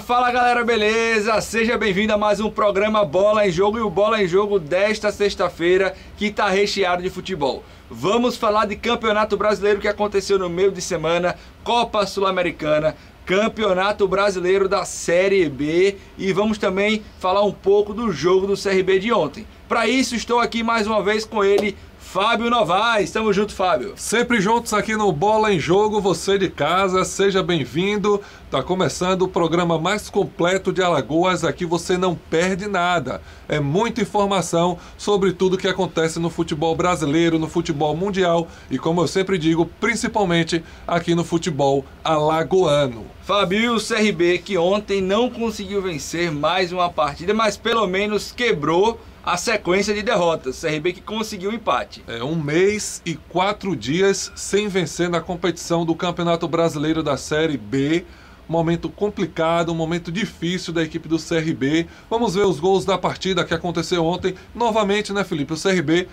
Fala galera, beleza? Seja bem-vindo a mais um programa Bola em Jogo, e o Bola em Jogo desta sexta-feira que tá recheado de futebol. Vamos falar de Campeonato Brasileiro que aconteceu no meio de semana, Copa Sul-Americana, Campeonato Brasileiro da Série B, e vamos também falar um pouco do jogo do CRB de ontem. Para isso estou aqui mais uma vez com ele, Fábio Novaes. Tamo junto, Fábio. Sempre juntos aqui no Bola em Jogo, você de casa, seja bem-vindo. Tá começando o programa mais completo de Alagoas, aqui você não perde nada. É muita informação sobre tudo que acontece no futebol brasileiro, no futebol mundial e, como eu sempre digo, principalmente aqui no futebol alagoano. Fábio, o CRB que ontem não conseguiu vencer mais uma partida, mas pelo menos quebrou a sequência de derrotas. CRB que conseguiu o empate. É 1 mês e 4 dias sem vencer na competição do Campeonato Brasileiro da Série B. Momento complicado, um momento difícil da equipe do CRB. Vamos ver os gols da partida que aconteceu ontem. Novamente, né, Felipe? O CRB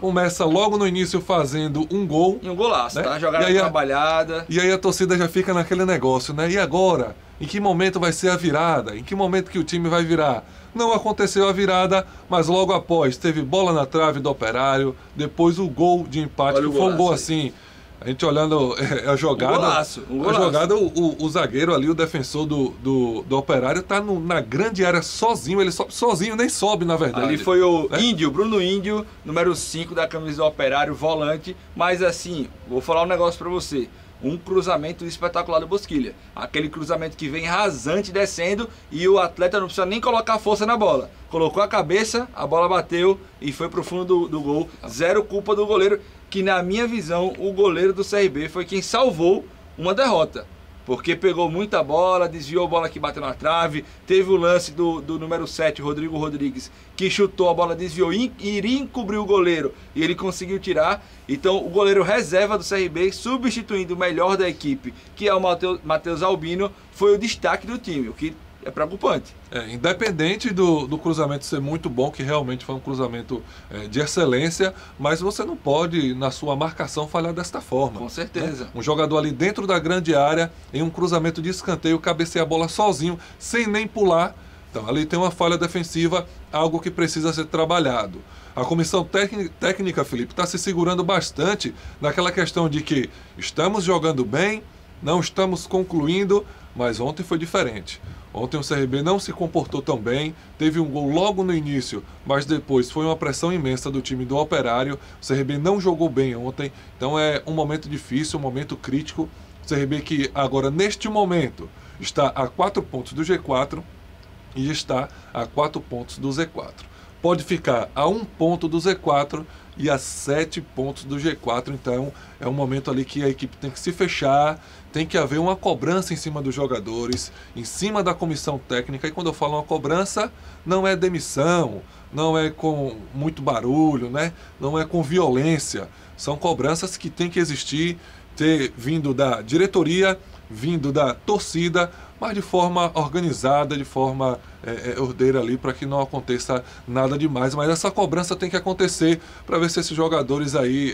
começa logo no início fazendo um gol. E um golaço, né? Tá? Jogada trabalhada. E aí a torcida já fica naquele negócio, né? E agora? Em que momento vai ser a virada? Em que momento que o time vai virar? Não aconteceu a virada, mas logo após teve bola na trave do Operário, depois o gol de empate, que foi um gol assim. A gente olhando a jogada, um golaço. A jogada, o zagueiro ali, o defensor do Operário, tá na grande área sozinho, ele sobe sozinho, nem sobe na verdade. Ali foi o Índio, Bruno Índio, número 5 da camisa do Operário, volante, mas assim, vou falar um negócio pra você. Um cruzamento espetacular do Bosquilha. Aquele cruzamento que vem rasante descendo e o atleta não precisa nem colocar força na bola. Colocou a cabeça, a bola bateu e foi pro fundo do gol. Zero culpa do goleiro, que na minha visão o goleiro do CRB foi quem salvou uma derrota. Porque pegou muita bola, desviou a bola que bateu na trave, teve o lance do número 7, Rodrigo Rodrigues, que chutou a bola, desviou, iria encobrir o goleiro e ele conseguiu tirar. Então o goleiro reserva do CRB, substituindo o melhor da equipe, que é o Matheus Albino, foi o destaque do time, o que é preocupante. Independente do cruzamento ser muito bom, que realmente foi um cruzamento de excelência, mas você não pode, na sua marcação, falhar desta forma. Com certeza. Né? Um jogador ali dentro da grande área, em um cruzamento de escanteio, cabeceia a bola sozinho, sem nem pular. Então ali tem uma falha defensiva, algo que precisa ser trabalhado. A comissão técnica, Felipe, está se segurando bastante naquela questão de que estamos jogando bem, não estamos concluindo, mas ontem foi diferente. Ontem o CRB não se comportou tão bem, teve um gol logo no início, mas depois foi uma pressão imensa do time do Operário. O CRB não jogou bem ontem, então é um momento difícil, um momento crítico. O CRB que agora, neste momento, está a 4 pontos do G4 e está a 4 pontos do Z4. Pode ficar a 1 ponto do Z4 e a 7 pontos do G4, então é um momento ali que a equipe tem que se fechar, tem que haver uma cobrança em cima dos jogadores, em cima da comissão técnica, e quando eu falo uma cobrança, não é demissão, não é com muito barulho, né? Não é com violência, são cobranças que tem que existir, vindo da diretoria, vindo da torcida, mas de forma organizada, de forma ordeira ali, para que não aconteça nada demais. Mas essa cobrança tem que acontecer para ver se esses jogadores aí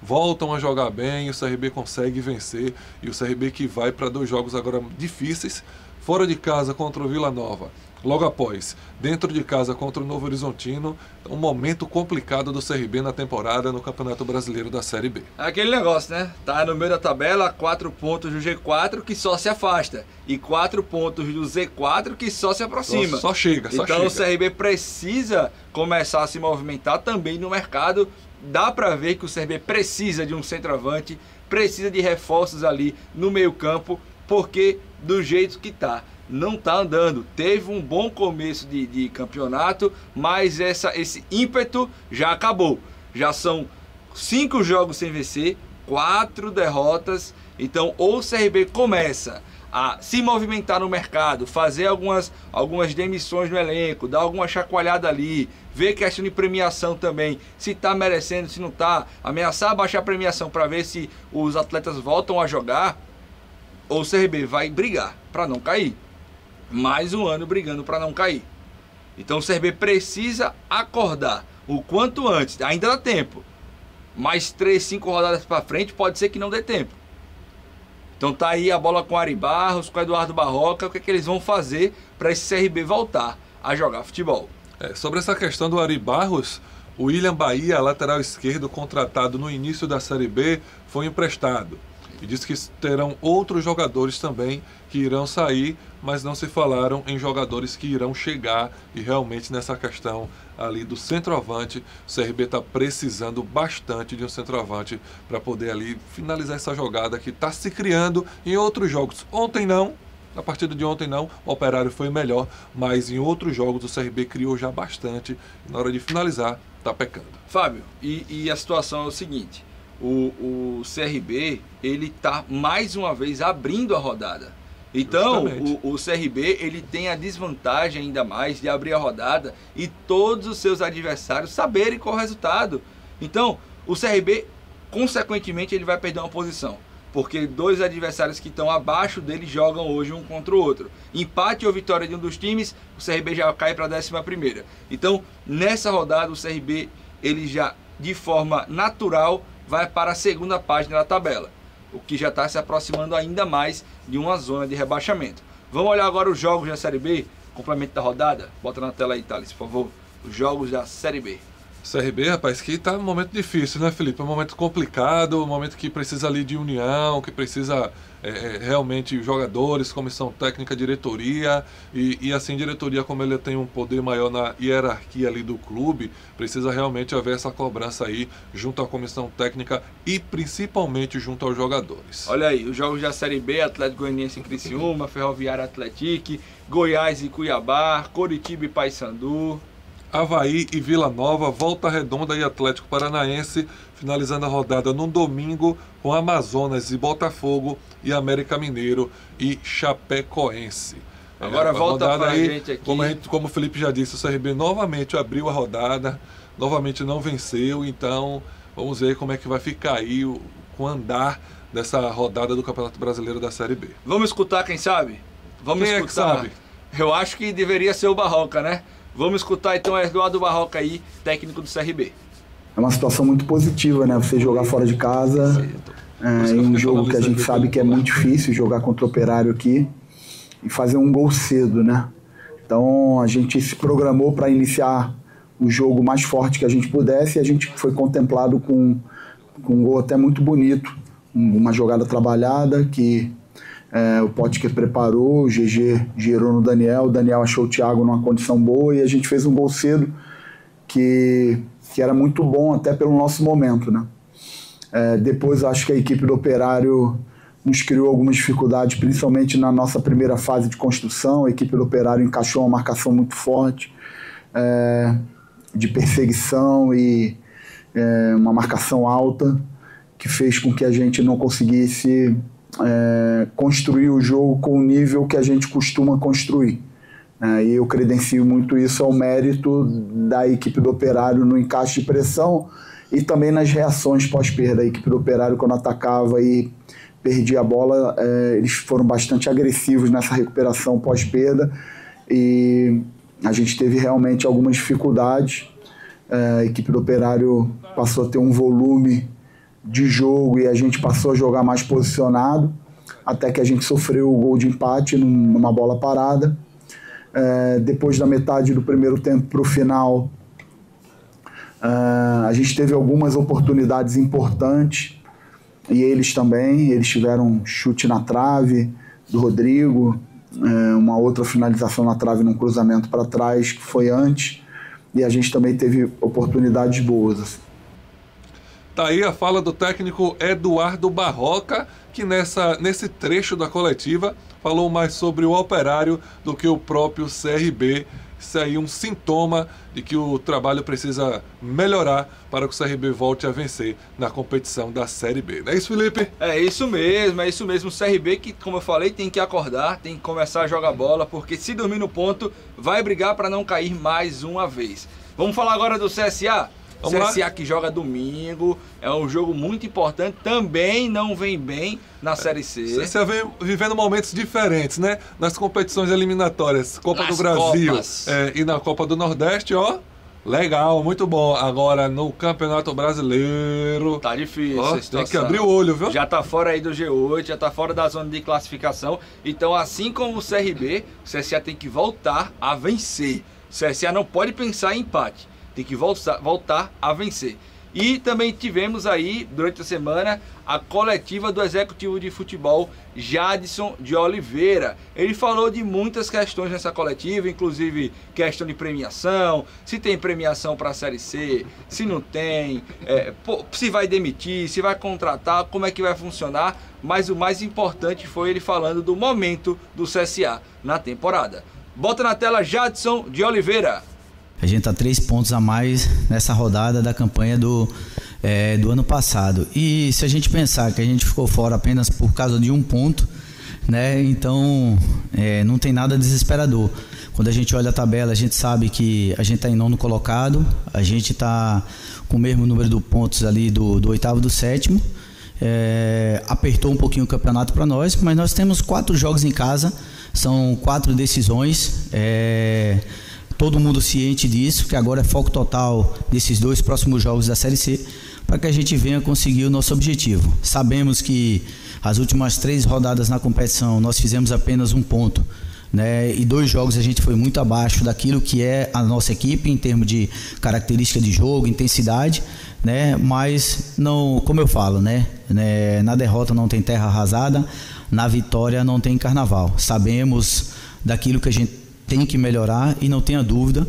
voltam a jogar bem, o CRB consegue vencer, e o CRB que vai para 2 jogos agora difíceis, fora de casa contra o Vila Nova, logo após, dentro de casa contra o Novo Horizontino, um momento complicado do CRB na temporada no Campeonato Brasileiro da Série B. É aquele negócio, né? Tá no meio da tabela, 4 pontos do G4 que só se afasta e 4 pontos do Z4 que só se aproxima. Só chega. Então o CRB precisa começar a se movimentar também no mercado. Dá para ver que o CRB precisa de um centroavante, precisa de reforços ali no meio-campo, porque do jeito que tá, não tá andando. Teve um bom começo de campeonato, mas esse ímpeto já acabou. Já são 5 jogos sem vencer, 4 derrotas. Então ou o CRB começa a se movimentar no mercado, fazer algumas demissões no elenco, dar alguma chacoalhada ali, ver questão de premiação também, se tá merecendo, se não tá, ameaçar baixar a premiação para ver se os atletas voltam a jogar, ou o CRB vai brigar para não cair. Mais um ano brigando para não cair. Então o CRB precisa acordar o quanto antes, ainda dá tempo. Mais 3, 5 rodadas para frente pode ser que não dê tempo. Então tá aí a bola com o Ari Barros, com o Eduardo Barroca, o que é que eles vão fazer para esse CRB voltar a jogar futebol. Sobre essa questão do Ari Barros, o William Bahia, lateral esquerdo, contratado no início da Série B, foi emprestado. E diz que terão outros jogadores também que irão sair, mas não se falaram em jogadores que irão chegar. E realmente nessa questão ali do centroavante, o CRB está precisando bastante de um centroavante para poder ali finalizar essa jogada que está se criando em outros jogos. Ontem não, na partida de ontem não, o Operário foi melhor, mas em outros jogos o CRB criou já bastante. E na hora de finalizar, está pecando. Fábio, e a situação é o seguinte... O CRB, ele está mais uma vez abrindo a rodada. Então, o CRB, ele tem a desvantagem ainda mais de abrir a rodada e todos os seus adversários saberem qual é o resultado. Então, o CRB, consequentemente, ele vai perder uma posição. Porque 2 adversários que estão abaixo dele jogam hoje um contra o outro. Empate ou vitória de um dos times, o CRB já cai para a 11ª. Então, nessa rodada, o CRB, ele já, de forma natural, vai para a 2ª página da tabela, o que já está se aproximando ainda mais de uma zona de rebaixamento. Vamos olhar agora os jogos da Série B, complemento da rodada. Bota na tela aí, Thales, por favor. Os jogos da Série B. CRB, rapaz, que está num momento difícil, né, Felipe? É um momento complicado, um momento que precisa ali de união, que precisa realmente jogadores, comissão técnica, diretoria e assim, diretoria, como ele tem um poder maior na hierarquia ali do clube, precisa realmente haver essa cobrança aí junto à comissão técnica e principalmente junto aos jogadores. Olha aí, os jogos da Série B: Atlético Goianiense e Criciúma, Ferroviária Atlético, Goiás e Cuiabá, Coritiba e Paysandu, Avaí e Vila Nova, Volta Redonda e Atlético Paranaense, finalizando a rodada no domingo com Amazonas e Botafogo e América Mineiro e Chapecoense. Agora volta pra aí, gente aqui. Como o Felipe já disse, o CRB novamente abriu a rodada, novamente não venceu, então vamos ver como é que vai ficar aí com o andar dessa rodada do Campeonato Brasileiro da Série B. Vamos escutar, quem sabe? Vamos quem escutar. É que sabe? Eu acho que deveria ser o Barroca, né? Vamos escutar então o Eduardo Barroca aí, técnico do CRB. É uma situação muito positiva, né? Você jogar fora de casa, em um jogo que a gente sabe que é muito difícil, jogar contra o Operário aqui e fazer um gol cedo, né? Então a gente se programou para iniciar o jogo mais forte que a gente pudesse e a gente foi contemplado com um gol até muito bonito, uma jogada trabalhada que o Potker preparou, o GG girou no Daniel, o Daniel achou o Thiago numa condição boa e a gente fez um gol cedo que era muito bom até pelo nosso momento, né? Depois acho que a equipe do Operário nos criou algumas dificuldades, principalmente na nossa primeira fase de construção. A equipe do Operário encaixou uma marcação muito forte, de perseguição e uma marcação alta, que fez com que a gente não conseguisse construir o jogo com o nível que a gente costuma construir. E eu credencio muito isso ao mérito da equipe do Operário no encaixe de pressão e também nas reações pós-perda. A equipe do Operário, quando atacava e perdia a bola, eles foram bastante agressivos nessa recuperação pós-perda e a gente teve realmente algumas dificuldades. A equipe do Operário passou a ter um volume de jogo e a gente passou a jogar mais posicionado, até que a gente sofreu o gol de empate numa bola parada. Depois da metade do primeiro tempo para o final, a gente teve algumas oportunidades importantes e eles também. Eles tiveram um chute na trave do Rodrigo, uma outra finalização na trave num cruzamento para trás que foi antes, e a gente também teve oportunidades boas. Tá aí a fala do técnico Eduardo Barroca, que nesse trecho da coletiva falou mais sobre o Operário do que o próprio CRB. Isso aí é um sintoma de que o trabalho precisa melhorar para que o CRB volte a vencer na competição da Série B. Não é isso, Felipe? É isso mesmo, é isso mesmo. O CRB que, como eu falei, tem que acordar, tem que começar a jogar bola, porque se dormir no ponto, vai brigar para não cair mais uma vez. Vamos falar agora do CSA. CSA que joga domingo, é um jogo muito importante, também não vem bem na Série C. CSA vem vivendo momentos diferentes, né? Nas competições eliminatórias, Copa do Brasil e na Copa do Nordeste, ó. Legal, muito bom. Agora no Campeonato Brasileiro... Tá difícil a situação. Tem que abrir o olho, viu? Já tá fora aí do G8, já tá fora da zona de classificação. Então, assim como o CRB, o CSA tem que voltar a vencer. O CSA não pode pensar em empate, tem que voltar a vencer. E também tivemos aí, durante a semana, a coletiva do executivo de futebol, Jadson de Oliveira. Ele falou de muitas questões nessa coletiva, inclusive questão de premiação, se tem premiação para a Série C, se não tem, se vai demitir, se vai contratar, como é que vai funcionar. Mas o mais importante foi ele falando do momento do CSA na temporada. Bota na tela Jadson de Oliveira. A gente está 3 pontos a mais nessa rodada da campanha do ano passado. E se a gente pensar que a gente ficou fora apenas por causa de 1 ponto, né? Então não tem nada desesperador. Quando a gente olha a tabela, a gente sabe que a gente está em 9º colocado, a gente está com o mesmo número de pontos ali do 8º e do 7º. Apertou um pouquinho o campeonato para nós, mas nós temos 4 jogos em casa, são 4 decisões. Todo mundo ciente disso, que agora é foco total desses 2 próximos jogos da Série C, para que a gente venha conseguir o nosso objetivo. Sabemos que as últimas 3 rodadas na competição nós fizemos apenas 1 ponto, né? E 2 jogos a gente foi muito abaixo daquilo que é a nossa equipe em termos de característica de jogo, intensidade, né? Mas não, como eu falo, né? Na derrota não tem terra arrasada, na vitória não tem carnaval. Sabemos daquilo que a gente tem que melhorar e não tenha dúvida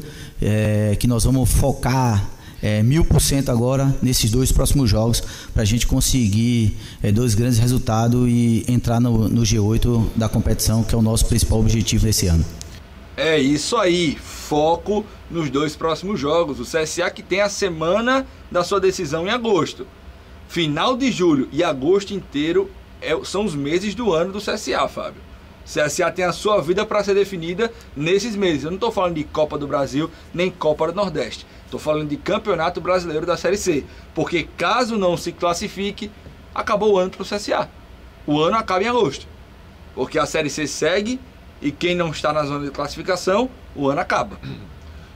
que nós vamos focar 1000% agora nesses 2 próximos jogos para a gente conseguir 2 grandes resultados e entrar no G8 da competição, que é o nosso principal objetivo desse ano. É isso aí, foco nos 2 próximos jogos. O CSA que tem a semana da sua decisão em agosto. Final de julho e agosto inteiro são os meses do ano do CSA, Fábio. CSA tem a sua vida para ser definida nesses meses. Eu não estou falando de Copa do Brasil, nem Copa do Nordeste. Estou falando de Campeonato Brasileiro da Série C. Porque caso não se classifique, acabou o ano para o CSA. O ano acaba em agosto. Porque a Série C segue e quem não está na zona de classificação, o ano acaba.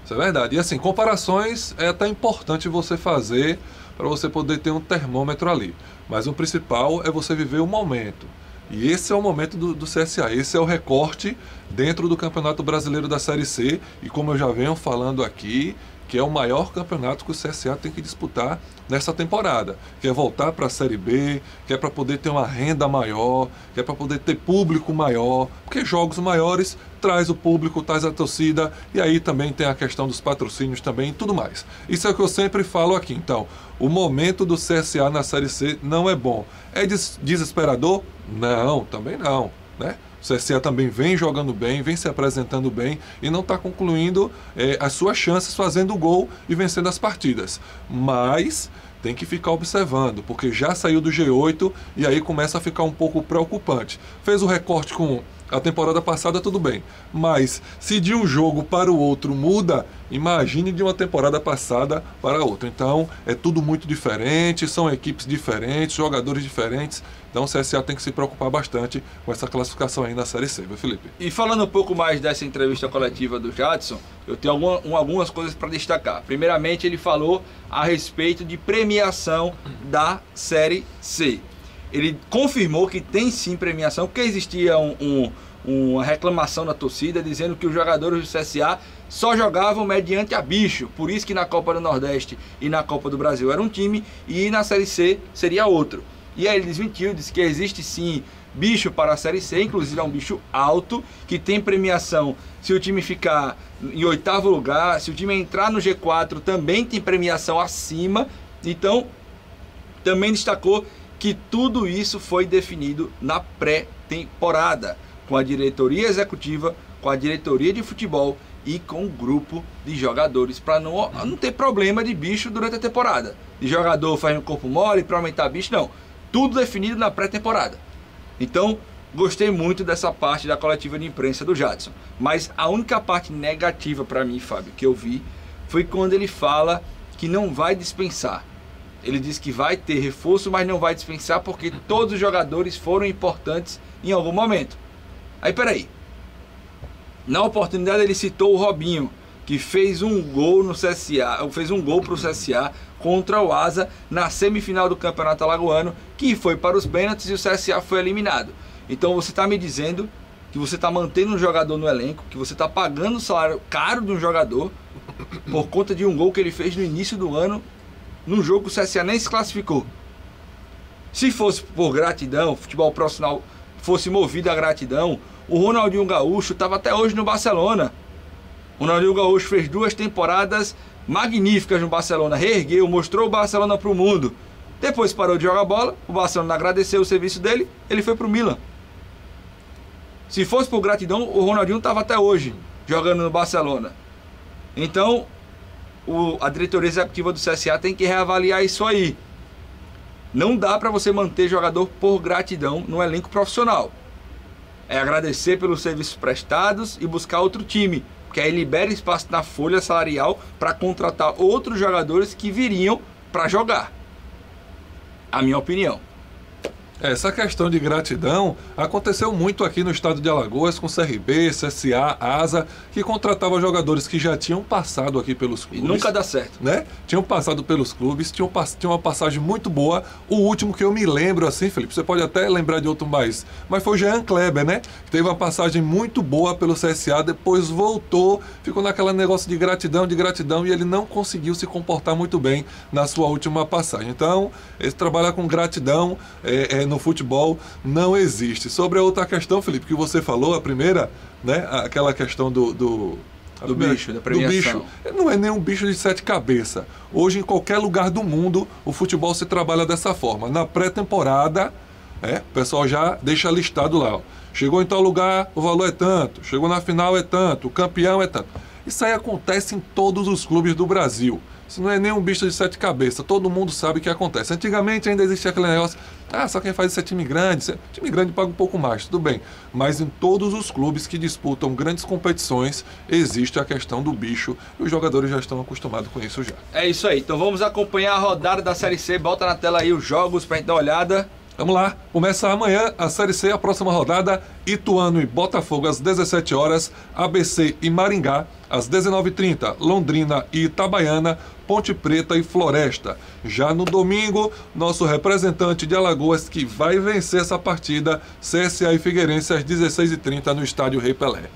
Isso é verdade. E assim, comparações é até importante você fazer para você poder ter um termômetro ali. Mas o principal é você viver o momento. E esse é o momento do CSA, esse é o recorte dentro do Campeonato Brasileiro da Série C, e como eu já venho falando aqui, que é o maior campeonato que o CSA tem que disputar nessa temporada, que é voltar para a Série B, que é para poder ter uma renda maior, que é para poder ter público maior, porque jogos maiores traz o público, traz a torcida, e aí também tem a questão dos patrocínios também e tudo mais. Isso é o que eu sempre falo aqui. Então, o momento do CSA na Série C não é bom. É desesperador? Não, também não, né? O CSA também vem jogando bem, vem se apresentando bem e não está concluindo as suas chances fazendo gol e vencendo as partidas. Mas tem que ficar observando, porque já saiu do G8 e aí começa a ficar um pouco preocupante. Fez o recorte com a temporada passada, tudo bem. Mas se de um jogo para o outro muda, imagine de uma temporada passada para outra. Então é tudo muito diferente, são equipes diferentes, jogadores diferentes. Então o CSA tem que se preocupar bastante com essa classificação aí na Série C, viu, Felipe? E falando um pouco mais dessa entrevista coletiva do Jadson, eu tenho algumas coisas para destacar. Primeiramente, ele falou a respeito de premiação da Série C. Ele confirmou que tem sim premiação, porque existia uma reclamação da torcida dizendo que os jogadores do CSA só jogavam mediante a bicho. Por isso que na Copa do Nordeste e na Copa do Brasil era um time e na Série C seria outro. E aí ele desmentiu, disse que existe sim bicho para a Série C, inclusive é um bicho alto, que tem premiação se o time ficar em 8º lugar, se o time entrar no G4 também tem premiação acima. Então, também destacou que tudo isso foi definido na pré-temporada, com a diretoria executiva, com a diretoria de futebol e com o grupo de jogadores, para não ter problema de bicho durante a temporada. De jogador fazendo corpo mole para aumentar bicho, não. Tudo definido na pré-temporada. Então, gostei muito dessa parte da coletiva de imprensa do Jadson. Mas a única parte negativa para mim, Fábio, que eu vi, foi quando ele fala que não vai dispensar. Ele diz que vai ter reforço, mas não vai dispensar porque todos os jogadores foram importantes em algum momento. Aí, peraí. Na oportunidade ele citou o Robinho, que fez um gol no CSA, fez um gol para o CSA contra o Asa na semifinal do Campeonato Alagoano, que foi para os pênaltis e o CSA foi eliminado. Então você está me dizendo que você está mantendo um jogador no elenco, que você está pagando o salário caro de um jogador por conta de um gol que ele fez no início do ano, num jogo que o CSA nem se classificou. Se fosse por gratidão, futebol profissional fosse movido à gratidão, o Ronaldinho Gaúcho estava até hoje no Barcelona. O Ronaldinho Gaúcho fez 2 temporadas magníficas no Barcelona, reergueu, mostrou o Barcelona para o mundo. Depois parou de jogar bola, o Barcelona agradeceu o serviço dele, ele foi para o Milan. Se fosse por gratidão, o Ronaldinho estava até hoje jogando no Barcelona. Então, a diretoria executiva do CSA tem que reavaliar isso aí. Não dá para você manter jogador por gratidão no elenco profissional. É agradecer pelos serviços prestados e buscar outro time, porque aí libera espaço na folha salarial para contratar outros jogadores que viriam para jogar. A minha opinião. Essa questão de gratidão aconteceu muito aqui no estado de Alagoas com CRB, CSA, ASA, que contratava jogadores que já tinham passado aqui pelos clubes. E nunca dá certo. Né? Tinham passado pelos clubes, tinham uma passagem muito boa. O último que eu me lembro, assim, Felipe, você pode até lembrar de outro mais, mas foi o Jean Kleber, né? Que teve uma passagem muito boa pelo CSA, depois voltou, ficou naquele negócio de gratidão, e ele não conseguiu se comportar muito bem na sua última passagem. Então, esse trabalhar com gratidão no futebol não existe. Sobre a outra questão, Felipe, que você falou, a primeira, né, aquela questão do bicho, da premiação. Do bicho. Não é nem um bicho de 7 cabeças. Hoje, em qualquer lugar do mundo, o futebol se trabalha dessa forma. Na pré-temporada, o pessoal já deixa listado lá. Ó. Chegou em tal lugar, o valor é tanto. Chegou na final, é tanto. O campeão é tanto. Isso aí acontece em todos os clubes do Brasil. Isso não é nem um bicho de 7 cabeças, todo mundo sabe o que acontece. Antigamente ainda existia aquele negócio, só quem faz isso é time grande. Time grande paga um pouco mais, tudo bem. Mas em todos os clubes que disputam grandes competições, existe a questão do bicho e os jogadores já estão acostumados com isso já. É isso aí, então vamos acompanhar a rodada da Série C, bota na tela aí os jogos pra gente dar uma olhada. Vamos lá, começa amanhã a Série C, a próxima rodada, Ituano e Botafogo às 17 horas, ABC e Maringá às 19h30, Londrina e Itabaiana, Ponte Preta e Floresta. Já no domingo, nosso representante de Alagoas que vai vencer essa partida, CSA e Figueirense às 16h30 no estádio Rei Pelé.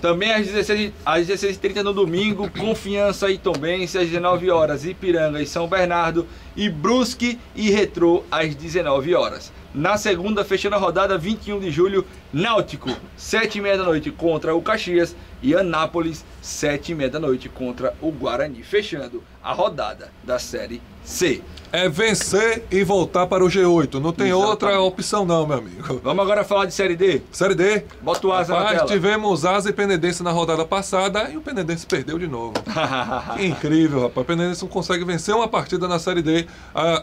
Também às 16h30 no domingo, Confiança e Tombense às 19 horas, Ipiranga e São Bernardo e Brusque e Retrô às 19 horas. Na segunda, fechando a rodada, 21 de julho, Náutico, 7h30 da noite contra o Caxias e Anápolis, 7h30 da noite contra o Guarani. Fechando a rodada da Série C. É vencer e voltar para o G8. Não tem outra opção não, meu amigo. Vamos agora falar de Série D? Série D. Bota o Asa na tela. Tivemos Asa e Penedense na rodada passada e o Penedense perdeu de novo. Que incrível, rapaz. O Penedense não consegue vencer uma partida na Série D.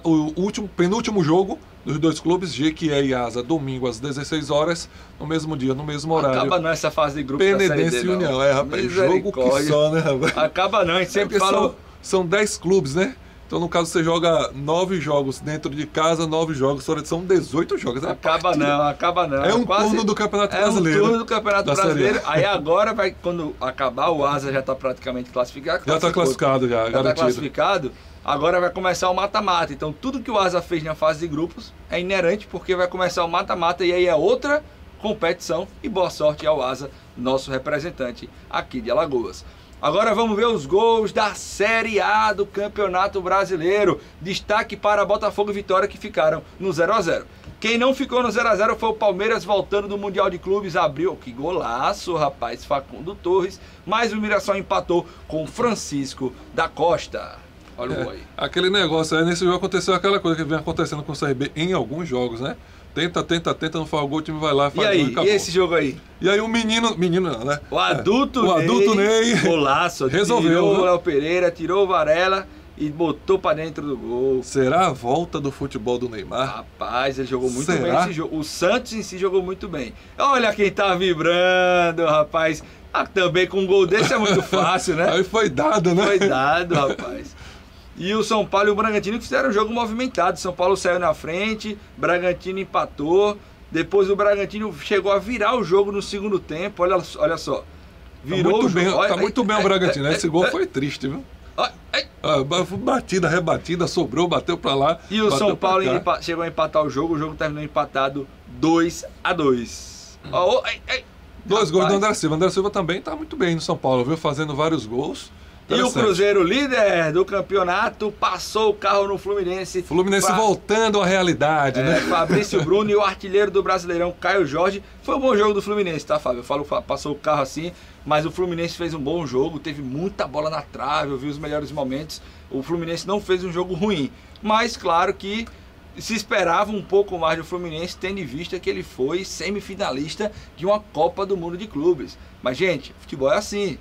O penúltimo jogo dos dois clubes, Jequié e Asa, domingo às 16 horas, no mesmo dia, no mesmo horário. Acaba não essa fase de grupo da Série D, Penedense e União, rapaz. Jogo que só, né, rapaz? Acaba não, a gente sempre fala... São 10 clubes, né? Então, no caso, você joga 9 jogos dentro de casa, 9 jogos, são 18 jogos. Acaba não. É um turno do Campeonato Brasileiro. É um turno do Campeonato Brasileiro. Aí agora, quando acabar, o Asa já está praticamente classificado. Já está classificado, já garantido. Já está classificado. Agora vai começar o mata-mata. Então, tudo que o Asa fez na fase de grupos é inerente, porque vai começar o mata-mata e aí é outra competição. E boa sorte ao Asa, nosso representante aqui de Alagoas. Agora vamos ver os gols da Série A do Campeonato Brasileiro. Destaque para Botafogo e Vitória, que ficaram no 0x0. Quem não ficou no 0x0 foi o Palmeiras, voltando do Mundial de Clubes. Abriu, que golaço, rapaz, Facundo Torres. Mas o Mirassol empatou com Francisco da Costa. Olha o gol aí. Aquele negócio aí, nesse jogo aconteceu aquela coisa que vem acontecendo com o CRB em alguns jogos, né? Tenta, não faz o gol, o time vai lá, faz o gol e acabou. E esse jogo aí? E aí o menino não, né? O adulto Ney. Golaço. Resolveu. Tirou o Léo Pereira, tirou o Varela e botou pra dentro do gol. Será a volta do futebol do Neymar? Rapaz, ele jogou muito bem esse jogo. O Santos em si jogou muito bem. Olha quem tá vibrando, rapaz. Também com um gol desse é muito fácil, né? Aí foi dado, né? Foi dado, rapaz. E o São Paulo e o Bragantino fizeram um jogo movimentado. São Paulo saiu na frente, Bragantino empatou. Depois o Bragantino chegou a virar o jogo no segundo tempo. Olha só. Virou o jogo. Tá muito bem o Bragantino. Esse gol foi triste, viu? Batida, rebatida, sobrou, bateu pra lá. E o São Paulo chegou a empatar o jogo terminou empatado 2-2. Dois gols do André Silva. André Silva também tá muito bem no São Paulo, viu? Fazendo vários gols. E o Cruzeiro, líder do campeonato, passou o carro no Fluminense. Fluminense voltando à realidade, né? Fabrício Bruno e o artilheiro do Brasileirão, Caio Jorge. Foi um bom jogo do Fluminense, tá, Fábio? Eu falo passou o carro assim, mas o Fluminense fez um bom jogo, teve muita bola na trave, eu vi os melhores momentos. O Fluminense não fez um jogo ruim, mas claro que se esperava um pouco mais do Fluminense, tendo em vista que ele foi semifinalista de uma Copa do Mundo de Clubes. Mas, gente, futebol é assim.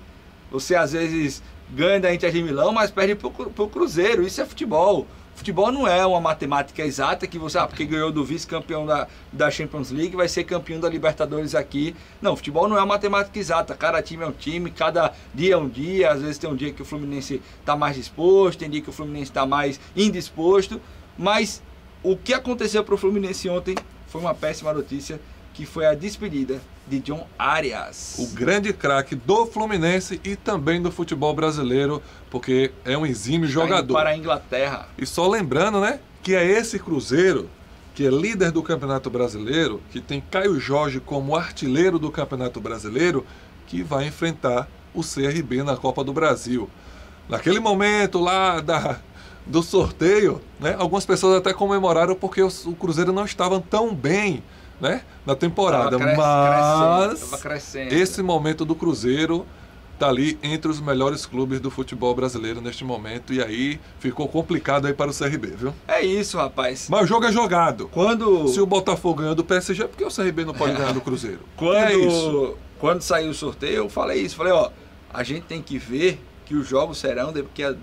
Você às vezes ganha da Inter de Milão, mas perde pro Cruzeiro. Isso é futebol. Futebol não é uma matemática exata que você, porque ganhou do vice-campeão da Champions League, vai ser campeão da Libertadores aqui. Não, futebol não é uma matemática exata. Cada time é um time, cada dia é um dia. Às vezes tem um dia que o Fluminense está mais disposto, tem dia que o Fluminense está mais indisposto. Mas o que aconteceu para o Fluminense ontem foi uma péssima notícia, que foi a despedida de John Arias. O grande craque do Fluminense e também do futebol brasileiro, porque é um exímio jogador. Para a Inglaterra. E só lembrando, né, que é esse Cruzeiro, que é líder do Campeonato Brasileiro, que tem Caio Jorge como artilheiro do Campeonato Brasileiro, que vai enfrentar o CRB na Copa do Brasil. Naquele momento lá do sorteio, né, algumas pessoas até comemoraram porque o Cruzeiro não estava tão bem, né, na temporada, mas esse momento do Cruzeiro tá ali entre os melhores clubes do futebol brasileiro neste momento, e aí ficou complicado aí para o CRB, viu? É isso, rapaz. Mas o jogo é jogado. Se o Botafogo ganhou do PSG, por que o CRB não pode ganhar do Cruzeiro? Quando saiu o sorteio, eu falei isso, falei, a gente tem que ver que os jogos serão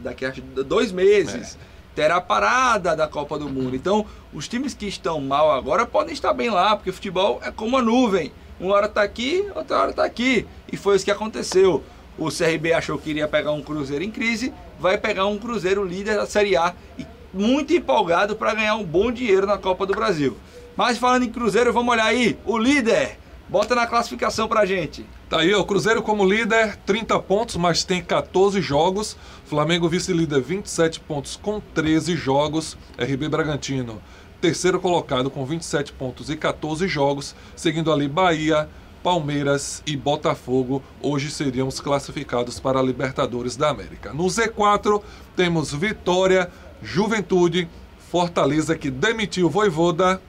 daqui a 2 meses. Terá parada da Copa do Mundo. Então, os times que estão mal agora podem estar bem lá, porque o futebol é como uma nuvem. Uma hora está aqui, outra hora está aqui. E foi isso que aconteceu. O CRB achou que iria pegar um Cruzeiro em crise, vai pegar um Cruzeiro líder da Série A e muito empolgado para ganhar um bom dinheiro na Copa do Brasil. Mas falando em Cruzeiro, vamos olhar aí, o líder. Bota na classificação pra gente. Tá aí, o Cruzeiro como líder, 30 pontos, mas tem 14 jogos. Flamengo vice-líder, 27 pontos com 13 jogos. RB Bragantino, terceiro colocado com 27 pontos e 14 jogos. Seguindo ali Bahia, Palmeiras e Botafogo. Hoje seriam os classificados para a Libertadores da América. No Z4 temos Vitória, Juventude, Fortaleza, que demitiu o Vojvoda.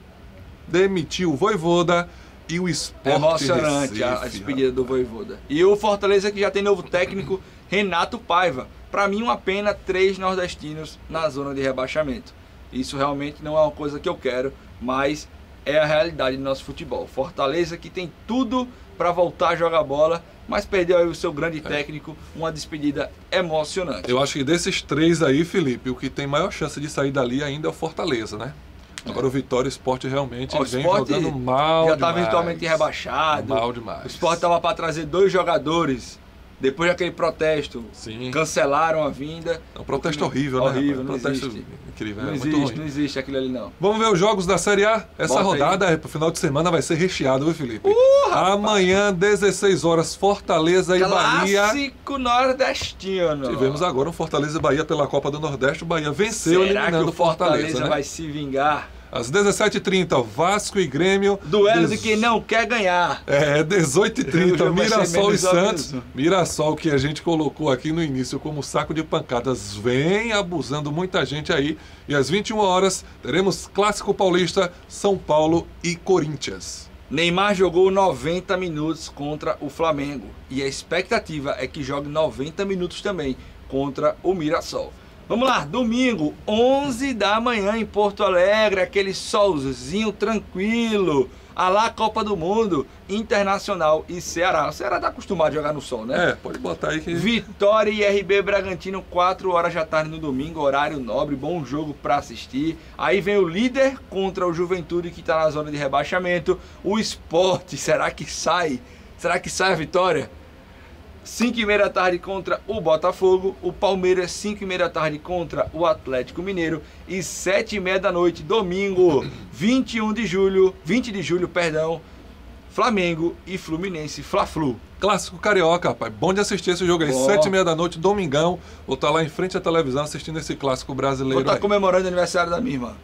E o Sport emocionante Recife, a despedida do Vojvoda. E o Fortaleza, que já tem novo técnico, Renato Paiva. Para mim, uma pena, 3 nordestinos na zona de rebaixamento. Isso realmente não é uma coisa que eu quero, mas é a realidade do nosso futebol. Fortaleza, que tem tudo para voltar a jogar bola, mas perdeu aí o seu grande técnico, uma despedida emocionante. Eu acho que desses 3 aí, Felipe, o que tem maior chance de sair dali ainda é o Fortaleza, né? Agora o Vitória, o Sport realmente vem jogando mal. Já está virtualmente rebaixado. Mal demais. O Sport estava para trazer 2 jogadores. Depois daquele protesto, cancelaram a vinda. É um protesto horrível, né? Horrível, não protesto existe. Incrível, não existe aquilo ali não. Vamos ver os jogos da Série A? Essa rodada, pro final de semana, vai ser recheado, viu, Felipe? Amanhã, 16 horas, Fortaleza e Bahia. Clássico nordestino. Tivemos agora um Fortaleza e Bahia pela Copa do Nordeste. O Bahia venceu, eliminando o Fortaleza, né? Vai se vingar? Às 17h30, Vasco e Grêmio. Duelo de quem não quer ganhar. 18h30, Mirassol e Santos. Mirassol, que a gente colocou aqui no início como saco de pancadas, vem abusando muita gente aí. E às 21 horas, teremos Clássico Paulista, São Paulo e Corinthians. Neymar jogou 90 minutos contra o Flamengo. E a expectativa é que jogue 90 minutos também contra o Mirassol. Vamos lá, domingo, 11 da manhã em Porto Alegre, aquele solzinho tranquilo, a lá Copa do Mundo, Internacional e Ceará. O Ceará tá acostumado a jogar no sol, né? Pode botar aí que... Vitória e RB Bragantino, 4 horas da tarde no domingo, horário nobre, bom jogo para assistir. Aí vem o líder contra o Juventude, que tá na zona de rebaixamento. O Sport, será que sai? Será que sai a vitória? 5h30 da tarde contra o Botafogo, o Palmeiras 5h30 da tarde contra o Atlético Mineiro e 7h30 da noite, domingo, 20 de julho, Flamengo e Fluminense, Fla-Flu. Clássico carioca, rapaz. Bom de assistir esse jogo aí. 7h30 da noite, domingão. Vou estar lá em frente à televisão assistindo esse clássico brasileiro. Vou estar comemorando o aniversário da minha irmã.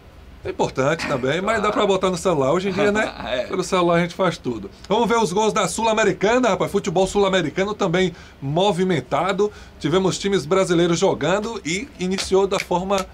É importante também, mas dá pra botar no celular. Hoje em dia, né? Pelo celular a gente faz tudo. Vamos ver os gols da Sul-Americana, rapaz. Futebol sul-americano também movimentado. Tivemos times brasileiros jogando e iniciou da forma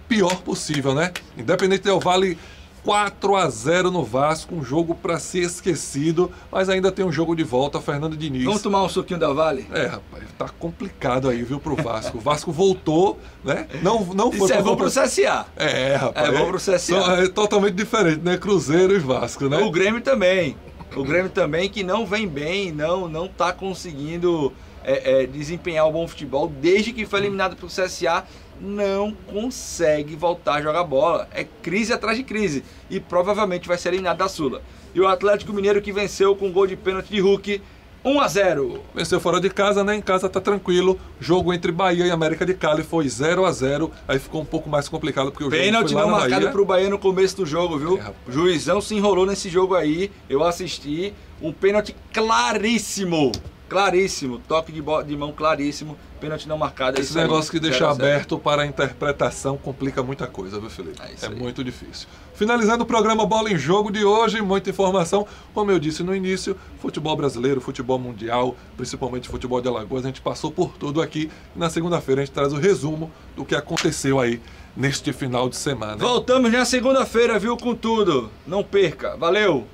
pior possível, né? Independente Del Valle, 4-0 no Vasco, um jogo para ser esquecido, mas ainda tem um jogo de volta, Fernando Diniz. Vamos tomar um suquinho da Vale? É, rapaz, tá complicado aí, viu, pro Vasco. O Vasco voltou, né? Não foi. Isso é bom pro CSA. É, rapaz. É bom pro CSA. É totalmente diferente, né? Cruzeiro e Vasco, né? O Grêmio também. O Grêmio também, que não vem bem, não tá conseguindo desempenhar um bom futebol, desde que foi eliminado pro CSA, não consegue voltar a jogar bola. É crise atrás de crise. E provavelmente vai ser eliminado da Sula. E o Atlético Mineiro que venceu com gol de pênalti de Hulk, 1-0. Venceu fora de casa, né? Em casa tá tranquilo. Jogo entre Bahia e América de Cali foi 0-0. Aí ficou um pouco mais complicado porque o jogo pênalti foi lá não na marcado Bahia. pro Bahia no começo do jogo, viu? O juizão se enrolou nesse jogo aí. Eu assisti. Um pênalti claríssimo. Claríssimo. Toque de mão claríssimo. Pênalti não marcado. Esse negócio que deixa aberto para a interpretação complica muita coisa, viu, Felipe? É muito difícil. Finalizando o programa Bola em Jogo de hoje, muita informação. Como eu disse no início, futebol brasileiro, futebol mundial, principalmente futebol de Alagoas, a gente passou por tudo aqui. E na segunda-feira a gente traz o resumo do que aconteceu aí neste final de semana. Voltamos na segunda-feira, viu, com tudo. Não perca. Valeu!